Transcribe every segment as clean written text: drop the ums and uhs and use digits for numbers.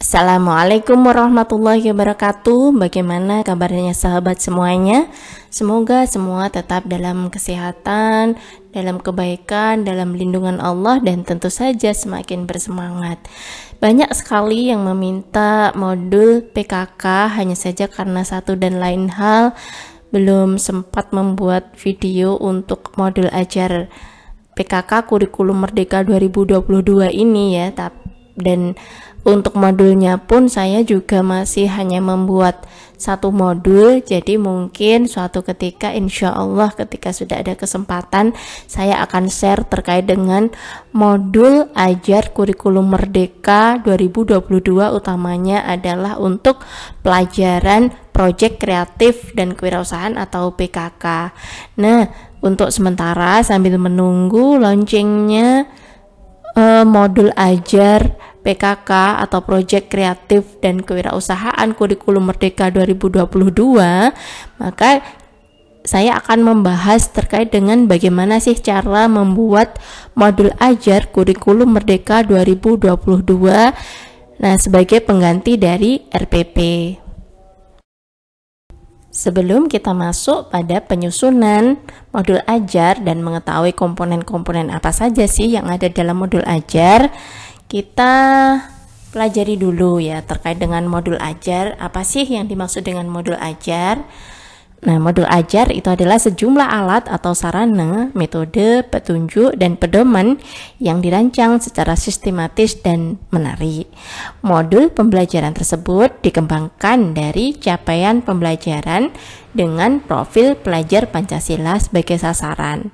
Assalamualaikum warahmatullahi wabarakatuh. Bagaimana kabarnya sahabat semuanya? Semoga semua tetap dalam kesehatan, dalam kebaikan, dalam lindungan Allah, dan tentu saja semakin bersemangat. Banyak sekali yang meminta modul PKK, hanya saja karena satu dan lain hal belum sempat membuat video untuk modul ajar PKK Kurikulum Merdeka 2022 ini ya. Dan untuk modulnya pun saya juga masih hanya membuat satu modul, jadi mungkin suatu ketika insya Allah ketika sudah ada kesempatan saya akan share terkait dengan modul ajar Kurikulum Merdeka 2022, utamanya adalah untuk pelajaran proyek kreatif dan kewirausahaan atau PKK. Nah, untuk sementara sambil menunggu launchingnya modul ajar PKK atau Proyek Kreatif dan Kewirausahaan Kurikulum Merdeka 2022, maka saya akan membahas terkait dengan bagaimana sih cara membuat modul ajar Kurikulum Merdeka 2022, nah sebagai pengganti dari RPP. Sebelum kita masuk pada penyusunan modul ajar dan mengetahui komponen-komponen apa saja sih yang ada dalam modul ajar, kita pelajari dulu ya terkait dengan modul ajar. Apa sih yang dimaksud dengan modul ajar? Nah, modul ajar itu adalah sejumlah alat atau sarana, metode, petunjuk, dan pedoman yang dirancang secara sistematis dan menarik. Modul pembelajaran tersebut dikembangkan dari capaian pembelajaran dengan profil pelajar Pancasila sebagai sasaran.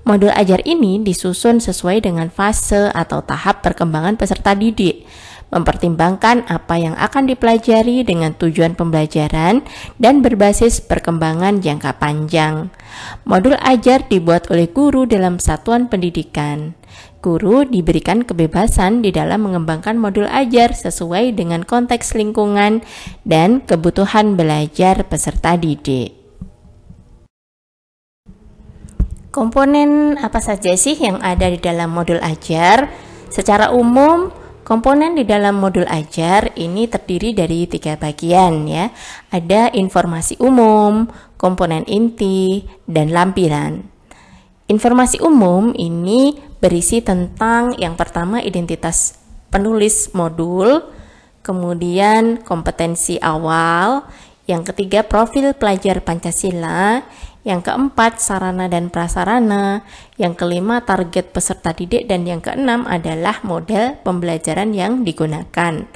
Modul ajar ini disusun sesuai dengan fase atau tahap perkembangan peserta didik, mempertimbangkan apa yang akan dipelajari dengan tujuan pembelajaran dan berbasis perkembangan jangka panjang. Modul ajar dibuat oleh guru dalam satuan pendidikan. Guru diberikan kebebasan di dalam mengembangkan modul ajar sesuai dengan konteks lingkungan dan kebutuhan belajar peserta didik. Komponen apa saja sih yang ada di dalam modul ajar? Secara umum, komponen di dalam modul ajar ini terdiri dari 3 bagian ya. Ada informasi umum, komponen inti, dan lampiran. Informasi umum ini berisi tentang yang pertama identitas penulis modul, kemudian kompetensi awal, yang ketiga profil pelajar Pancasila, yang keempat sarana dan prasarana, yang kelima target peserta didik, dan yang keenam adalah model pembelajaran yang digunakan.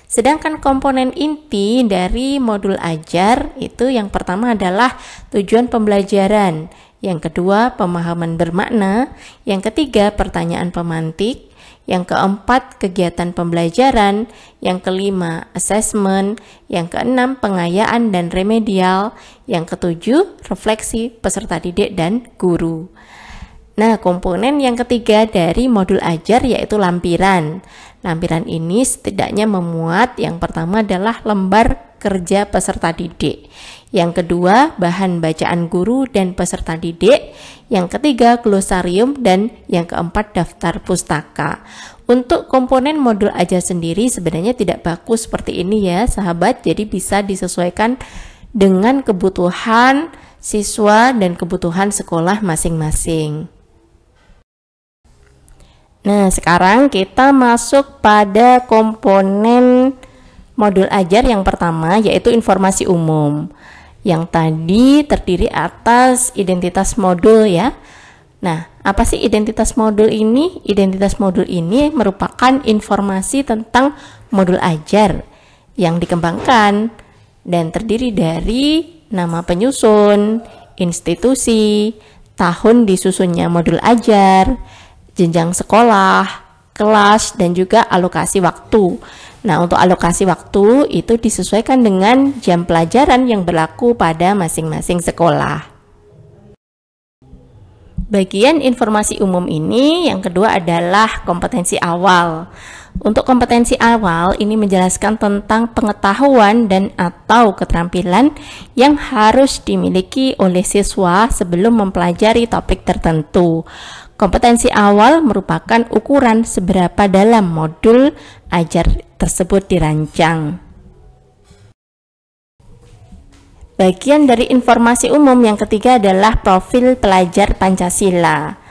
Sedangkan komponen inti dari modul ajar itu yang pertama adalah tujuan pembelajaran, yang kedua pemahaman bermakna, yang ketiga pertanyaan pemantik, yang keempat kegiatan pembelajaran, yang kelima assessment, yang keenam pengayaan dan remedial, yang ketujuh refleksi peserta didik dan guru. Nah, komponen yang ketiga dari modul ajar yaitu lampiran. Lampiran ini setidaknya memuat yang pertama adalah lembar kerja peserta didik, yang kedua bahan bacaan guru dan peserta didik, yang ketiga glosarium, dan yang keempat daftar pustaka. Untuk komponen modul ajar sendiri sebenarnya tidak baku seperti ini ya sahabat, jadi bisa disesuaikan dengan kebutuhan siswa dan kebutuhan sekolah masing-masing. Nah, sekarang kita masuk pada komponen modul ajar yang pertama yaitu informasi umum. Yang tadi terdiri atas identitas modul ya. Nah, apa sih identitas modul ini? Identitas modul ini merupakan informasi tentang modul ajar yang dikembangkan dan terdiri dari nama penyusun, institusi, tahun disusunnya modul ajar, jenjang sekolah, kelas, dan juga alokasi waktu. Nah, untuk alokasi waktu itu disesuaikan dengan jam pelajaran yang berlaku pada masing-masing sekolah. Bagian informasi umum ini yang kedua adalah kompetensi awal. Untuk kompetensi awal ini menjelaskan tentang pengetahuan dan atau keterampilan yang harus dimiliki oleh siswa sebelum mempelajari topik tertentu. Kompetensi awal merupakan ukuran seberapa dalam modul ajar tersebut dirancang. Bagian dari informasi umum yang ketiga adalah profil pelajar Pancasila.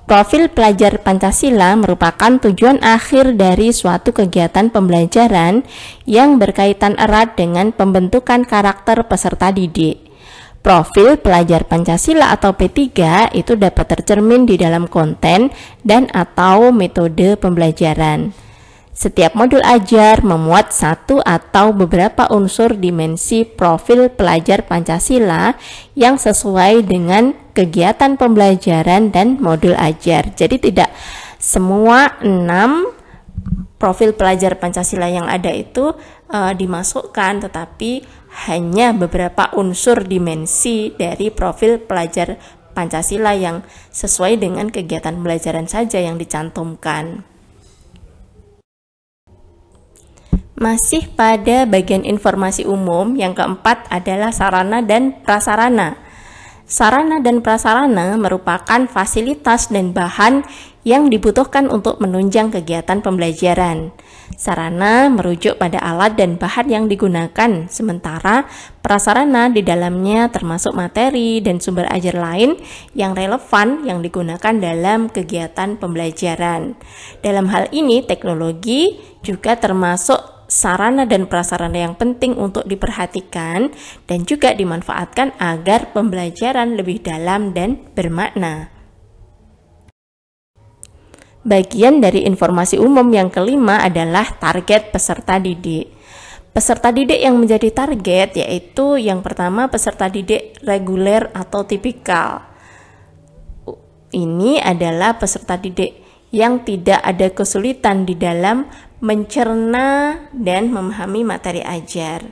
Profil pelajar Pancasila merupakan tujuan akhir dari suatu kegiatan pembelajaran yang berkaitan erat dengan pembentukan karakter peserta didik. Profil pelajar Pancasila atau P3 itu dapat tercermin di dalam konten dan atau metode pembelajaran. Setiap modul ajar memuat satu atau beberapa unsur dimensi profil pelajar Pancasila yang sesuai dengan kegiatan pembelajaran dan modul ajar. Jadi tidak semua 6 profil pelajar Pancasila yang ada itu dimasukkan, tetapi hanya beberapa unsur dimensi dari profil pelajar Pancasila yang sesuai dengan kegiatan pembelajaran saja yang dicantumkan. Masih pada bagian informasi umum, yang keempat adalah sarana dan prasarana. Sarana dan prasarana merupakan fasilitas dan bahan yang dibutuhkan untuk menunjang kegiatan pembelajaran. Sarana merujuk pada alat dan bahan yang digunakan, sementara prasarana di dalamnya termasuk materi dan sumber ajar lain yang relevan yang digunakan dalam kegiatan pembelajaran. Dalam hal ini, teknologi juga termasuk sarana dan prasarana yang penting untuk diperhatikan dan juga dimanfaatkan agar pembelajaran lebih dalam dan bermakna. Bagian dari informasi umum yang kelima adalah target peserta didik. Peserta didik yang menjadi target yaitu yang pertama peserta didik reguler atau tipikal. Ini adalah peserta didik yang tidak ada kesulitan di dalam mencerna dan memahami materi ajar.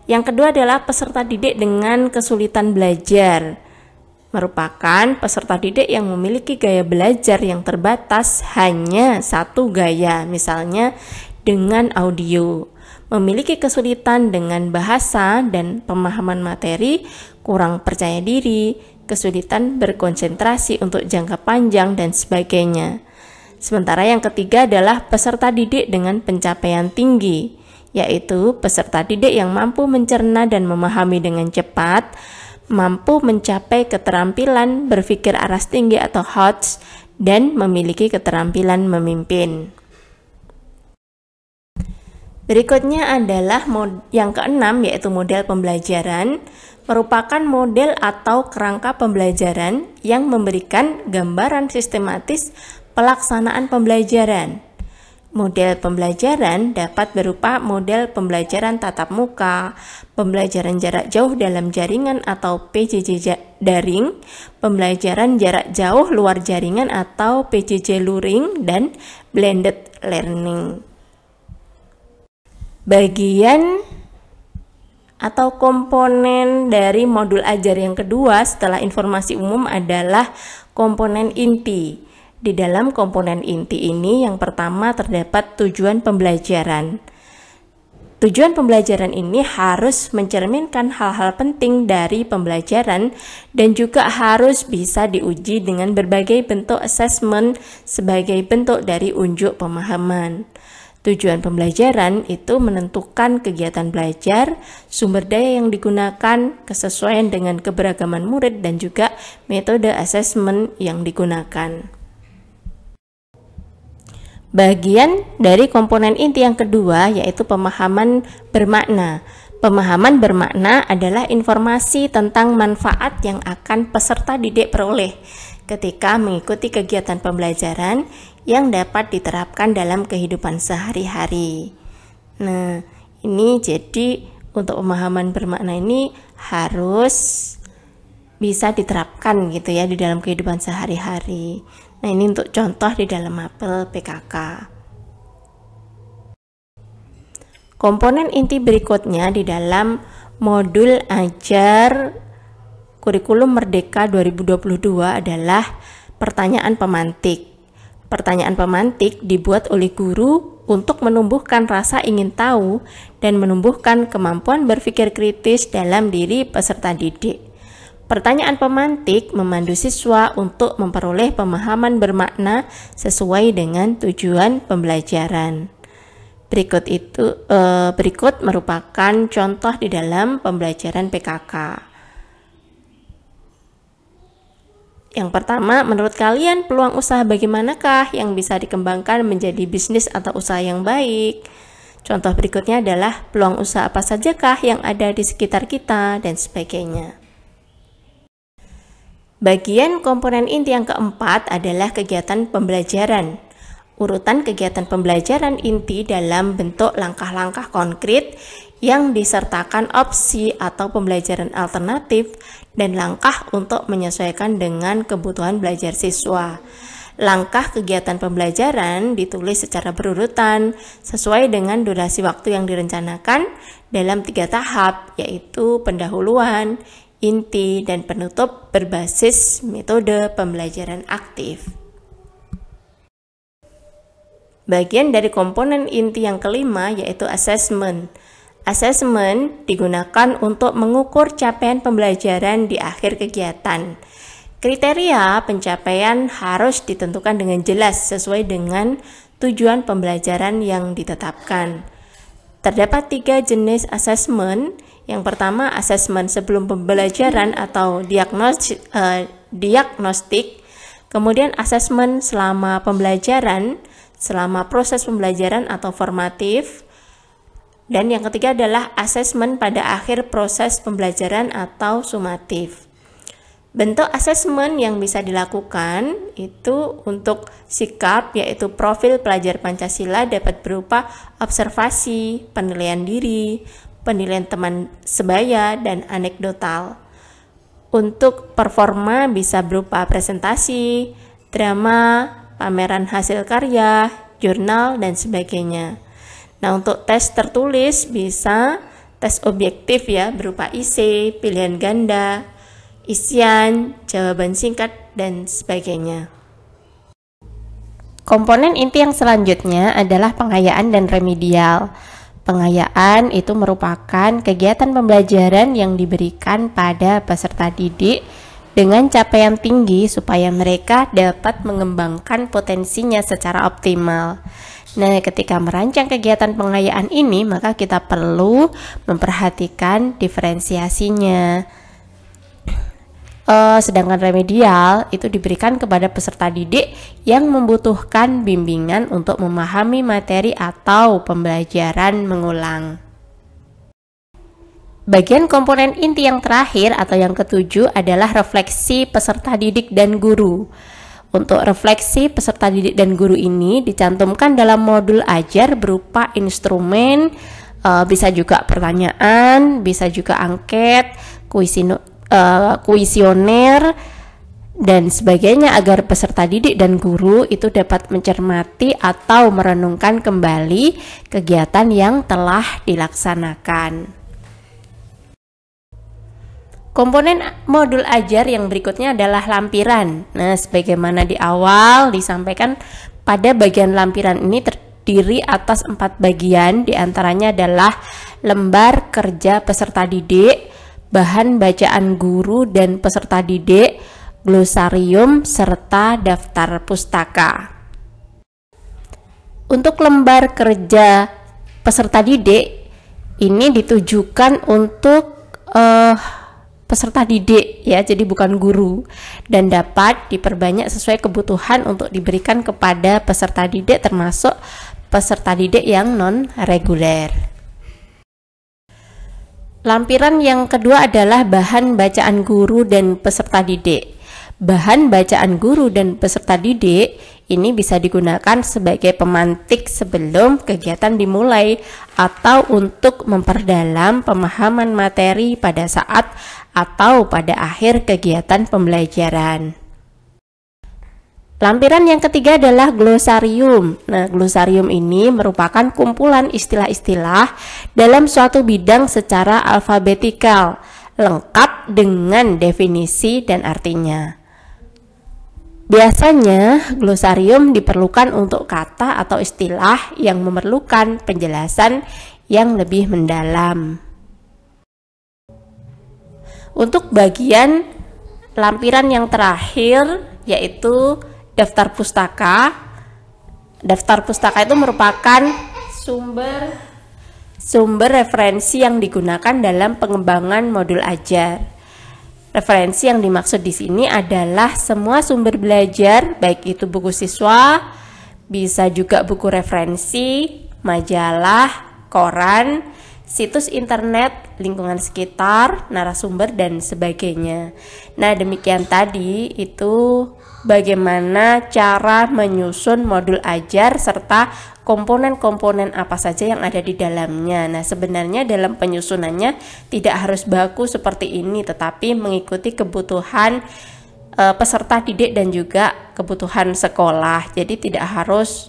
Yang kedua adalah peserta didik dengan kesulitan belajar. Merupakan peserta didik yang memiliki gaya belajar yang terbatas hanya satu gaya, misalnya dengan audio. Memiliki kesulitan dengan bahasa dan pemahaman materi, kurang percaya diri, kesulitan berkonsentrasi untuk jangka panjang, dan sebagainya. Sementara yang ketiga adalah peserta didik dengan pencapaian tinggi, yaitu peserta didik yang mampu mencerna dan memahami dengan cepat, mampu mencapai keterampilan berpikir aras tinggi atau HOTS, dan memiliki keterampilan memimpin. Berikutnya adalah yang keenam, yaitu model pembelajaran. Merupakan model atau kerangka pembelajaran yang memberikan gambaran sistematis pelaksanaan pembelajaran. Model pembelajaran dapat berupa model pembelajaran tatap muka, pembelajaran jarak jauh dalam jaringan atau PJJ daring, pembelajaran jarak jauh luar jaringan atau PJJ luring, dan blended learning. Bagian atau komponen dari modul ajar yang kedua setelah informasi umum adalah komponen inti. Di dalam komponen inti ini yang pertama terdapat tujuan pembelajaran. Tujuan pembelajaran ini harus mencerminkan hal-hal penting dari pembelajaran dan juga harus bisa diuji dengan berbagai bentuk asesmen sebagai bentuk dari unjuk pemahaman. Tujuan pembelajaran itu menentukan kegiatan belajar, sumber daya yang digunakan, kesesuaian dengan keberagaman murid, dan juga metode asesmen yang digunakan. Bagian dari komponen inti yang kedua yaitu pemahaman bermakna. Pemahaman bermakna adalah informasi tentang manfaat yang akan peserta didik peroleh ketika mengikuti kegiatan pembelajaran yang dapat diterapkan dalam kehidupan sehari-hari. Nah, ini jadi untuk pemahaman bermakna ini harus bisa diterapkan gitu ya di dalam kehidupan sehari-hari. Nah, ini untuk contoh di dalam mapel PKK. Komponen inti berikutnya di dalam modul ajar Kurikulum Merdeka 2022 adalah pertanyaan pemantik. Pertanyaan pemantik dibuat oleh guru untuk menumbuhkan rasa ingin tahu dan menumbuhkan kemampuan berpikir kritis dalam diri peserta didik. Pertanyaan pemantik memandu siswa untuk memperoleh pemahaman bermakna sesuai dengan tujuan pembelajaran. Berikut merupakan contoh di dalam pembelajaran PKK. Yang pertama, menurut kalian peluang usaha bagaimanakah yang bisa dikembangkan menjadi bisnis atau usaha yang baik? Contoh berikutnya adalah peluang usaha apa sajakah yang ada di sekitar kita dan sebagainya. Bagian komponen inti yang keempat adalah kegiatan pembelajaran. Urutan kegiatan pembelajaran inti dalam bentuk langkah-langkah konkret yang disertakan opsi atau pembelajaran alternatif dan langkah untuk menyesuaikan dengan kebutuhan belajar siswa. Langkah kegiatan pembelajaran ditulis secara berurutan sesuai dengan durasi waktu yang direncanakan dalam 3 tahap, yaitu pendahuluan, inti, dan penutup berbasis metode pembelajaran aktif. Bagian dari komponen inti yang kelima yaitu assessment. Assessment digunakan untuk mengukur capaian pembelajaran di akhir kegiatan. Kriteria pencapaian harus ditentukan dengan jelas sesuai dengan tujuan pembelajaran yang ditetapkan. Terdapat 3 jenis assessment. Yang pertama, assessment sebelum pembelajaran atau diagnostik. Kemudian assessment selama pembelajaran, selama proses pembelajaran atau formatif. Dan yang ketiga adalah asesmen pada akhir proses pembelajaran atau sumatif. Bentuk asesmen yang bisa dilakukan itu untuk sikap, yaitu profil pelajar Pancasila dapat berupa observasi, penilaian diri, penilaian teman sebaya, dan anekdotal. Untuk performa bisa berupa presentasi, drama, pameran hasil karya, jurnal, dan sebagainya. Nah, untuk tes tertulis bisa tes objektif ya, berupa IC, pilihan ganda, isian, jawaban singkat, dan sebagainya. Komponen inti yang selanjutnya adalah pengayaan dan remedial. Pengayaan itu merupakan kegiatan pembelajaran yang diberikan pada peserta didik dengan capaian tinggi supaya mereka dapat mengembangkan potensinya secara optimal. Nah, ketika merancang kegiatan pengayaan ini, maka kita perlu memperhatikan diferensiasinya. Sedangkan remedial itu diberikan kepada peserta didik yang membutuhkan bimbingan untuk memahami materi atau pembelajaran mengulang. Bagian komponen inti yang terakhir atau yang ketujuh adalah refleksi peserta didik dan guru. Untuk refleksi peserta didik dan guru ini dicantumkan dalam modul ajar berupa instrumen, bisa juga pertanyaan, bisa juga angket, kuesioner, dan sebagainya agar peserta didik dan guru itu dapat mencermati atau merenungkan kembali kegiatan yang telah dilaksanakan. Komponen modul ajar yang berikutnya adalah lampiran. Nah, sebagaimana di awal disampaikan, pada bagian lampiran ini terdiri atas 4 bagian, diantaranya adalah lembar kerja peserta didik, bahan bacaan guru dan peserta didik, glosarium, serta daftar pustaka. Untuk lembar kerja peserta didik, ini ditujukan untuk peserta didik ya, jadi bukan guru, dan dapat diperbanyak sesuai kebutuhan untuk diberikan kepada peserta didik, termasuk peserta didik yang non-reguler. Lampiran yang kedua adalah bahan bacaan guru dan peserta didik. Bahan bacaan guru dan peserta didik ini bisa digunakan sebagai pemantik sebelum kegiatan dimulai atau untuk memperdalam pemahaman materi pada saat atau pada akhir kegiatan pembelajaran. Lampiran yang ketiga adalah glosarium. Nah, glosarium ini merupakan kumpulan istilah-istilah dalam suatu bidang secara alfabetikal, lengkap dengan definisi dan artinya. Biasanya, glosarium diperlukan untuk kata atau istilah yang memerlukan penjelasan yang lebih mendalam. Untuk bagian lampiran yang terakhir yaitu daftar pustaka. Daftar pustaka itu merupakan sumber referensi yang digunakan dalam pengembangan modul ajar. Referensi yang dimaksud di sini adalah semua sumber belajar, baik itu buku siswa, bisa juga buku referensi, majalah, koran, situs internet, lingkungan sekitar, narasumber, dan sebagainya. Nah, demikian tadi itu bagaimana cara menyusun modul ajar serta komponen-komponen apa saja yang ada di dalamnya. Nah, sebenarnya dalam penyusunannya tidak harus baku seperti ini, tetapi mengikuti kebutuhan peserta didik dan juga kebutuhan sekolah. Jadi tidak harus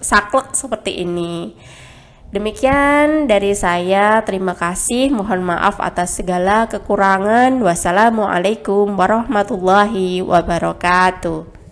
saklek seperti ini. Demikian dari saya, terima kasih, mohon maaf atas segala kekurangan. Wassalamualaikum warahmatullahi wabarakatuh.